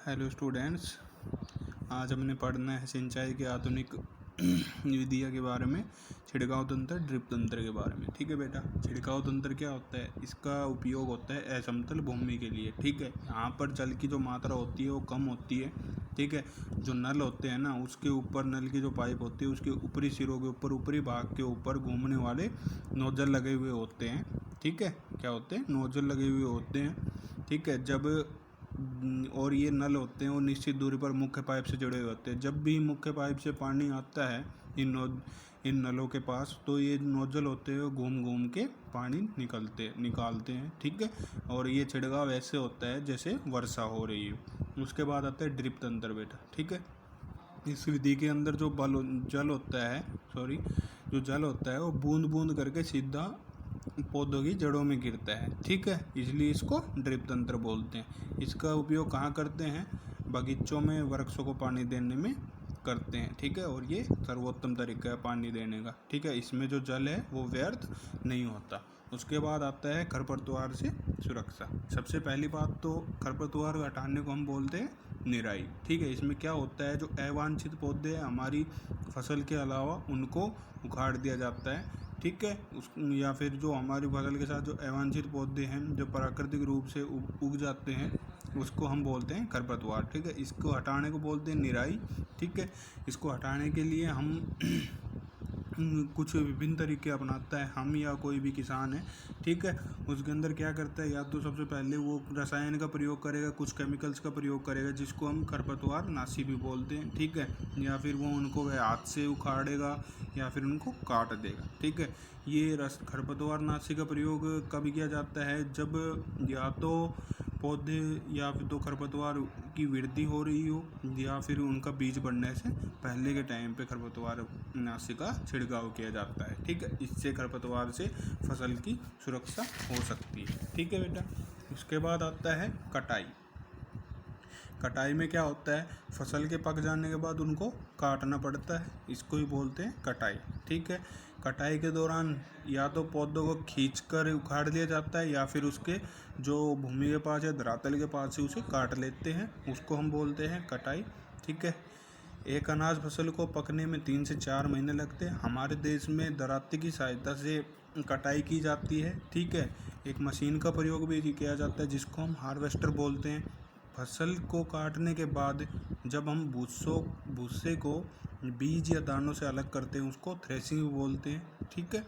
Hello students, आज हमने पढ़ना है सिंचाई के आधुनिक विधियों के बारे में, छिड़काव तंत्र, ड्रिप तंत्र के बारे में। ठीक है बेटा, छिड़काव तंत्र क्या होता है? इसका उपयोग होता है असमतल भूमि के लिए। ठीक है, यहाँ पर जल की जो मात्रा होती है वो कम होती है। ठीक है, जो नल होते हैं ना, उसके ऊपर नल की जो पाइप होती है उसके ऊपरी सिरों के ऊपर, ऊपरी भाग के ऊपर घूमने वाले नोजल लगे हुए होते हैं। ठीक है, क्या होते हैं? नोजल लगे हुए होते हैं। ठीक है, और ये नल होते हैं वो निश्चित दूरी पर मुख्य पाइप से जुड़े हुए होते हैं। जब भी मुख्य पाइप से पानी आता है इन नलों के पास, तो ये नोजल होते हैं वो घूम घूम के पानी निकालते हैं। ठीक है, और ये छिड़काव ऐसे होता है जैसे वर्षा हो रही है। उसके बाद आता है ड्रिप तंत्र बेटा। ठीक है, इस विधि के अंदर जो जल होता है वो बूंद बूंद करके सीधा पौधों की जड़ों में गिरता है। ठीक है, इसलिए इसको ड्रिप तंत्र बोलते हैं। इसका उपयोग कहाँ करते हैं? बगीचों में वृक्षों को पानी देने में करते हैं। ठीक है, और ये सर्वोत्तम तरीका है पानी देने का। ठीक है, इसमें जो जल है वो व्यर्थ नहीं होता। उसके बाद आता है खरपतवार से सुरक्षा। सबसे पहली बात तो खरपतवार हटाने को हम बोलते हैं निराई। ठीक है, इसमें क्या होता है, जो अवांछित पौधे हैं हमारी फसल के अलावा, उनको उखाड़ दिया जाता है। ठीक है, या फिर जो हमारी फसल के साथ जो अवांछित पौधे हैं जो प्राकृतिक रूप से उग जाते हैं, उसको हम बोलते हैं खरपतवार। ठीक है, इसको हटाने को बोलते हैं निराई। ठीक है, इसको हटाने के लिए हम कुछ विभिन्न तरीके अपनाता है हम या कोई भी किसान है। ठीक है, उसके अंदर क्या करता है, या तो सबसे पहले वो रसायन का प्रयोग करेगा, कुछ केमिकल्स का प्रयोग करेगा जिसको हम खरपतवार नाशी भी बोलते हैं। ठीक है, या फिर वो उनको वह हाथ से उखाड़ेगा या फिर उनको काट देगा। ठीक है, ये खरपतवार नाशी का प्रयोग कब किया जाता है? जब या तो पौधे या फिर तो खरपतवार की वृद्धि हो रही हो या फिर उनका बीज बढ़ने से पहले के टाइम पे खरपतवार नाशी का छिड़काव किया जाता है। ठीक है, इससे खरपतवार से फसल की सुरक्षा हो सकती है। ठीक है बेटा, उसके बाद आता है कटाई। कटाई में क्या होता है, फसल के पक जाने के बाद उनको काटना पड़ता है, इसको ही बोलते हैं कटाई। ठीक है, कटाई के दौरान या तो पौधों को खींचकर उखाड़ लिया जाता है या फिर उसके जो भूमि के पास या धरातल के पास से उसे काट लेते हैं, उसको हम बोलते हैं कटाई। ठीक है, एक अनाज फसल को पकने में 3 से 4 महीने लगते हैं। हमारे देश में दराती की सहायता से कटाई की जाती है। ठीक है, एक मशीन का प्रयोग भी किया जाता है जिसको हम हार्वेस्टर बोलते हैं। फसल को काटने के बाद जब हम भूसे को बीज या दानों से अलग करते हैं उसको थ्रेसिंग बोलते हैं। ठीक है,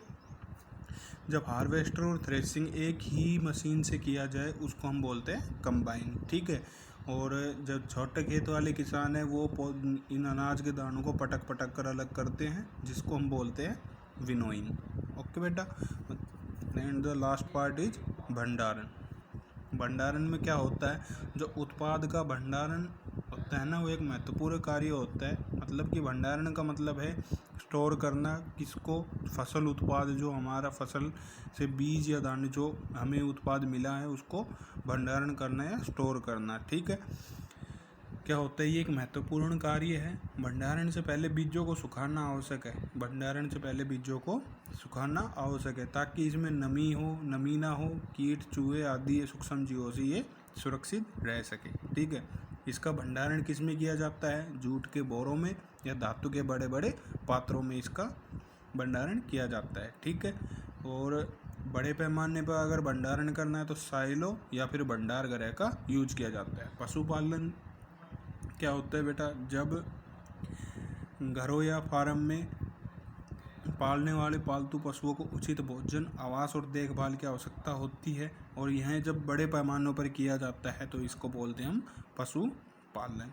जब हार्वेस्टर और थ्रेसिंग एक ही मशीन से किया जाए उसको हम बोलते हैं कंबाइन। ठीक है, और जब छोटे खेत वाले किसान हैं वो इन अनाज के दानों को पटक पटक कर अलग करते हैं जिसको हम बोलते हैं विनोइंग। ओके बेटा, and the last part is भंडारण। भंडारण में क्या होता है, जो उत्पाद का भंडारण होता है ना, वो एक महत्वपूर्ण कार्य होता है। मतलब कि भंडारण का मतलब है स्टोर करना, किसको? फसल उत्पाद, जो हमारा फसल से बीज या दाने जो हमें उत्पाद मिला है उसको भंडारण करना या स्टोर करना। ठीक है, क्या होता है, ये एक महत्वपूर्ण कार्य है। भंडारण से पहले बीजों को सुखाना आवश्यक है। ताकि इसमें नमी ना हो, कीट चूहे आदि सूक्ष्म जीवों से ये सुरक्षित रह सके। ठीक है, इसका भंडारण किस में किया जाता है? जूट के बोरों में या धातु के बड़े बड़े पात्रों में इसका भंडारण किया जाता है। ठीक है, और बड़े पैमाने पर अगर भंडारण करना है तो साइलो या फिर भंडार गृह का यूज किया जाता है। पशुपालन क्या होता है बेटा, जब घरों या फार्म में पालने वाले पालतू पशुओं को उचित भोजन, आवास और देखभाल की आवश्यकता होती है, और यह जब बड़े पैमानों पर किया जाता है तो इसको बोलते हैं हम पशुपालन।